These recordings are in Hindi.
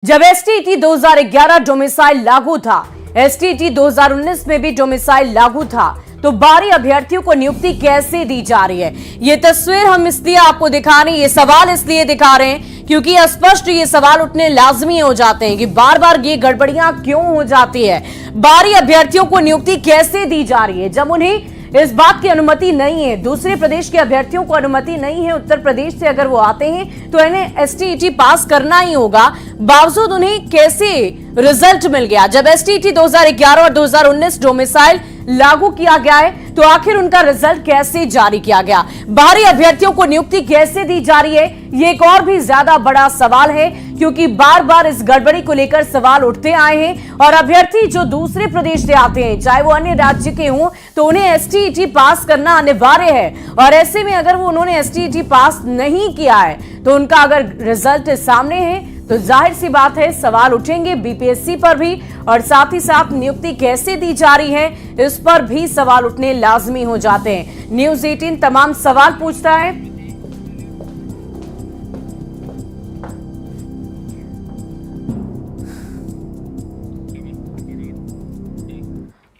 जब एसटीईटी 2011 डोमिसाइल लागू था, एसटीईटी 2019 में भी डोमिसाइल लागू था, तो बाहरी अभ्यर्थियों को नियुक्ति कैसे दी जा रही है? ये तस्वीर हम इसलिए आपको दिखा रहे हैं, ये सवाल इसलिए दिखा रहे हैं क्योंकि स्पष्ट ये सवाल उठने लाजमी हो जाते हैं कि बार बार ये गड़बड़ियां क्यों हो जाती है। बाहरी अभ्यर्थियों को नियुक्ति कैसे दी जा रही है जब उन्हें इस बात की अनुमति नहीं है, दूसरे प्रदेश के अभ्यर्थियों को अनुमति नहीं है। उत्तर प्रदेश से अगर वो आते हैं तो इन्हें एसटीईटी पास करना ही होगा, बावजूद उन्हें कैसे रिजल्ट मिल गया? जब एसटीईटी 2011 और 2019 डोमिसाइल लागू किया गया है तो आखिर उनका रिजल्ट कैसे जारी किया गया? बाहरी अभ्यर्थियों को नियुक्ति कैसे दी जा रही है? ये एक और भी ज्यादा बड़ा सवाल है क्योंकि बार बार इस गड़बड़ी को लेकर सवाल उठते आए हैं और अभ्यर्थी जो दूसरे प्रदेश से आते हैं, चाहे वो अन्य राज्य के हों, तो उन्हें एसटीईटी पास करना अनिवार्य है। और ऐसे में अगर वो उन्होंने एसटीईटी पास नहीं किया है तो उनका अगर रिजल्ट सामने है तो जाहिर सी बात है सवाल उठेंगे बीपीएससी पर भी, और साथ ही साथ नियुक्ति कैसे दी जा रही है इस पर भी सवाल उठने लाजमी हो जाते हैं। न्यूज़ 18 तमाम सवाल पूछता है।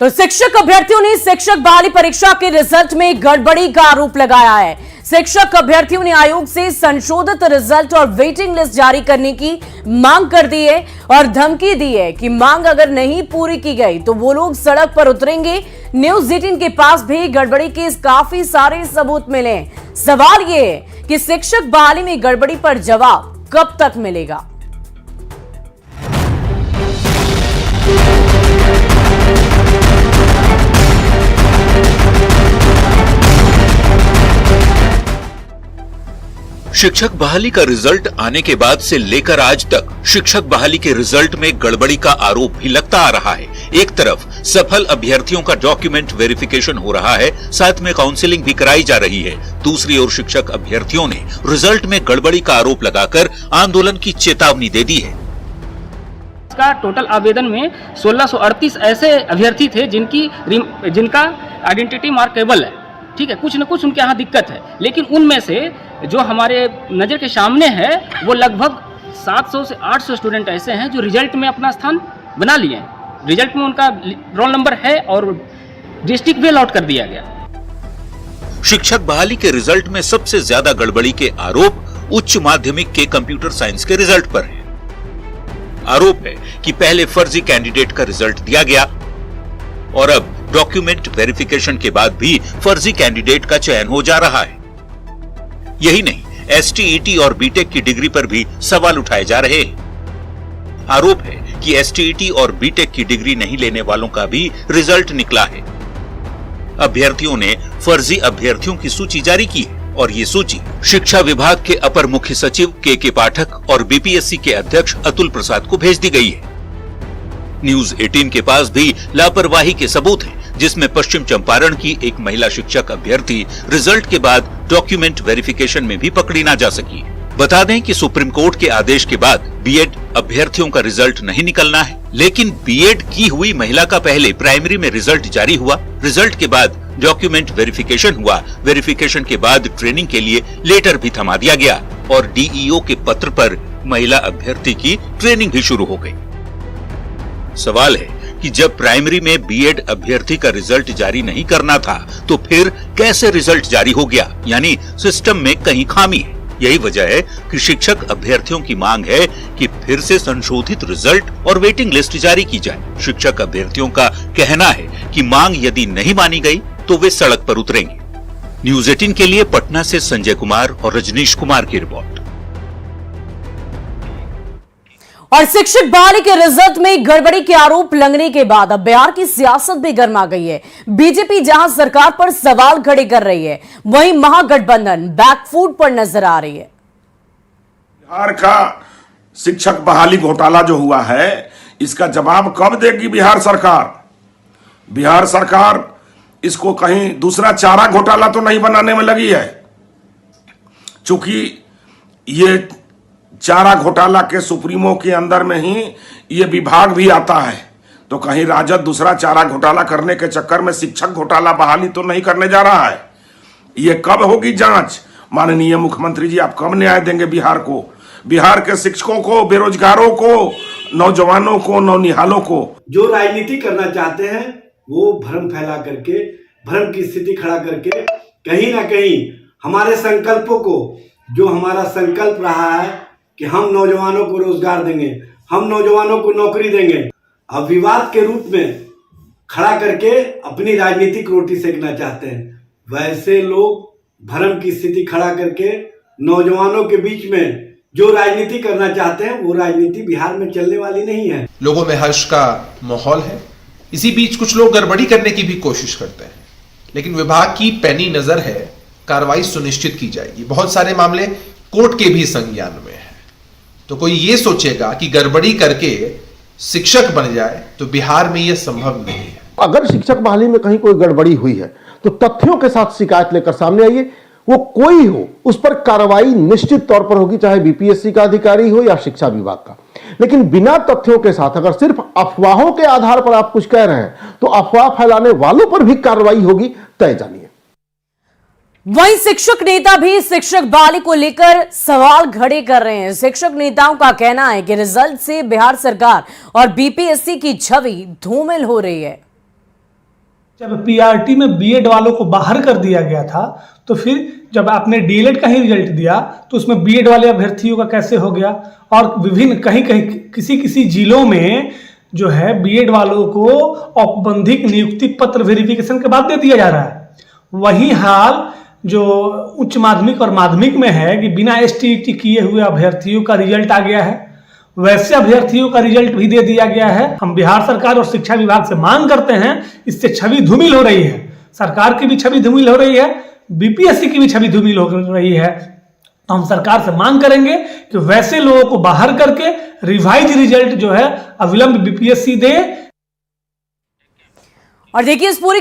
तो शिक्षक अभ्यर्थियों ने शिक्षक बहाली परीक्षा के रिजल्ट में गड़बड़ी का आरोप लगाया है। शिक्षक अभ्यर्थियों ने आयोग से संशोधित रिजल्ट और वेटिंग लिस्ट जारी करने की मांग कर दी है और धमकी दी है कि मांग अगर नहीं पूरी की गई तो वो लोग सड़क पर उतरेंगे। न्यूज़ 18 के पास भी गड़बड़ी के काफी सारे सबूत मिले। सवाल ये है कि शिक्षक बहाली में गड़बड़ी पर जवाब कब तक मिलेगा? शिक्षक बहाली का रिजल्ट आने के बाद से लेकर आज तक शिक्षक बहाली के रिजल्ट में गड़बड़ी का आरोप भी लगता आ रहा है। एक तरफ सफल अभ्यर्थियों का डॉक्यूमेंट वेरिफिकेशन हो रहा है, साथ में काउंसलिंग भी कराई जा रही है। दूसरी ओर शिक्षक अभ्यर्थियों ने रिजल्ट में गड़बड़ी का आरोप लगाकर आंदोलन की चेतावनी दे दी है। इसका टोटल आवेदन में 1638 ऐसे अभ्यर्थी थे जिनका आइडेंटिटी मार्केबल है, ठीक है, कुछ न कुछ उनके यहाँ दिक्कत है, लेकिन उनमें से जो हमारे नज़र के सामने है वो लगभग 700 से 800 स्टूडेंट ऐसे हैं जो रिजल्ट में अपना स्थान बना लिए हैं। रिजल्ट में उनका रोल नंबर है और डिस्ट्रिक्ट भी अलॉट कर दिया गया। शिक्षक बहाली के रिजल्ट में सबसे ज्यादा गड़बड़ी के आरोप उच्च माध्यमिक के कंप्यूटर साइंस के रिजल्ट पर है। आरोप है कि पहले फर्जी कैंडिडेट का रिजल्ट दिया गया और अब डॉक्यूमेंट वेरिफिकेशन के बाद भी फर्जी कैंडिडेट का चयन हो जा रहा है। यही नहीं, एसटीईटी और बीटेक की डिग्री पर भी सवाल उठाए जा रहे हैं। आरोप है कि एसटीईटी और बीटेक की डिग्री नहीं लेने वालों का भी रिजल्ट निकला है। अभ्यर्थियों ने फर्जी अभ्यर्थियों की सूची जारी की है और ये सूची शिक्षा विभाग के अपर मुख्य सचिव के पाठक और बीपीएससी के अध्यक्ष अतुल प्रसाद को भेज दी गई है। न्यूज़ 18 के पास भी लापरवाही के सबूत हैं, जिसमें पश्चिम चंपारण की एक महिला शिक्षक अभ्यर्थी रिजल्ट के बाद डॉक्यूमेंट वेरिफिकेशन में भी पकड़ी ना जा सकी। बता दें कि सुप्रीम कोर्ट के आदेश के बाद बीएड अभ्यर्थियों का रिजल्ट नहीं निकलना है, लेकिन बीएड की हुई महिला का पहले प्राइमरी में रिजल्ट जारी हुआ, रिजल्ट के बाद डॉक्यूमेंट वेरिफिकेशन हुआ, वेरिफिकेशन के बाद ट्रेनिंग के लिए लेटर भी थमा दिया गया और डीईओ के पत्र पर महिला अभ्यर्थी की ट्रेनिंग भी शुरू हो गई। सवाल है कि जब प्राइमरी में बीएड अभ्यर्थी का रिजल्ट जारी नहीं करना था तो फिर कैसे रिजल्ट जारी हो गया? यानी सिस्टम में कहीं खामी है। यही वजह है कि शिक्षक अभ्यर्थियों की मांग है कि फिर से संशोधित रिजल्ट और वेटिंग लिस्ट जारी की जाए। शिक्षक अभ्यर्थियों का कहना है कि मांग यदि नहीं मानी गई तो वे सड़क पर उतरेंगे। न्यूज़ 18 के लिए पटना से संजय कुमार और रजनीश कुमार की रिपोर्ट। और शिक्षक बहाली के रिजल्ट में गड़बड़ी के आरोप लगने के बाद अब बिहार की सियासत भी गर्मा गई है। बीजेपी जहां सरकार पर सवाल खड़े कर रही है, वहीं महागठबंधन बैकफुट पर नजर आ रही है। बिहार का शिक्षक बहाली घोटाला जो हुआ है, इसका जवाब कब देगी बिहार सरकार? बिहार सरकार इसको कहीं दूसरा चारा घोटाला तो नहीं बनाने में लगी है, चूंकि ये चारा घोटाला के सुप्रीमो के अंदर में ही ये विभाग भी आता है, तो कहीं राजद दूसरा चारा घोटाला करने के चक्कर में शिक्षक घोटाला बहाली तो नहीं करने जा रहा है। ये कब होगी जांच? माननीय मुख्यमंत्री जी, आप कब न्याय देंगे बिहार को? बिहार के शिक्षकों को, बेरोजगारों को, नौजवानों को, नौनिहालों को। जो राजनीति करना चाहते हैं वो भ्रम फैला करके, भ्रम की स्थिति खड़ा करके कहीं ना कहीं हमारे संकल्पों को, जो हमारा संकल्प रहा है कि हम नौजवानों को रोजगार देंगे, हम नौजवानों को नौकरी देंगे, अब विवाद के रूप में खड़ा करके अपनी राजनीतिक रोटी सेकना चाहते हैं। वैसे लोग भ्रम की स्थिति खड़ा करके नौजवानों के बीच में जो राजनीति करना चाहते हैं वो राजनीति बिहार में चलने वाली नहीं है। लोगों में हर्ष का माहौल है। इसी बीच कुछ लोग गड़बड़ी करने की भी कोशिश करते हैं, लेकिन विभाग की पैनी नजर है, कार्रवाई सुनिश्चित की जाएगी। बहुत सारे मामले कोर्ट के भी संज्ञान में है। तो कोई ये सोचेगा कि गड़बड़ी करके शिक्षक बन जाए तो बिहार में यह संभव नहीं है। अगर शिक्षक बहाली में कहीं कोई गड़बड़ी हुई है तो तथ्यों के साथ शिकायत लेकर सामने आइए, वो कोई हो उस पर कार्रवाई निश्चित तौर पर होगी, चाहे बीपीएससी का अधिकारी हो या शिक्षा विभाग का। लेकिन बिना तथ्यों के साथ अगर सिर्फ अफवाहों के आधार पर आप कुछ कह रहे हैं तो अफवाह फैलाने वालों पर भी कार्रवाई होगी, तय जानिए। वहीं शिक्षक नेता भी शिक्षक बहाली को लेकर सवाल खड़े कर रहे हैं। शिक्षक नेताओं का कहना है कि रिजल्ट से बिहार सरकार और बीपीएससी की छवि धूमिल हो रही है। जब पीआरटी में बीएड वालों को बाहर कर दिया गया था तो फिर जब आपने डीएलएड का ही रिजल्ट दिया तो उसमें बीएड वाले अभ्यर्थियों का कैसे हो गया? और विभिन्न कहीं किसी जिलों में जो है बीएड वालों को औपबंधिक नियुक्ति पत्र वेरिफिकेशन के बाद दे दिया जा रहा है। वही हाल जो उच्च माध्यमिक और माध्यमिक में है कि बिना एसटीईटी किए हुए अभ्यर्थियों का रिजल्ट आ गया है, वैसे अभ्यर्थियों का रिजल्ट भी दे दिया गया है। हम बिहार सरकार और शिक्षा विभाग से मांग करते हैं, इससे छवि धूमिल हो रही है, सरकार की भी छवि धूमिल हो रही है, बीपीएससी की भी छवि धूमिल हो रही है। तो हम सरकार से मांग करेंगे कि वैसे लोगों को बाहर करके रिवाइज रिजल्ट जो है अविलंब बीपीएससी दे। और देखिए इस पूरी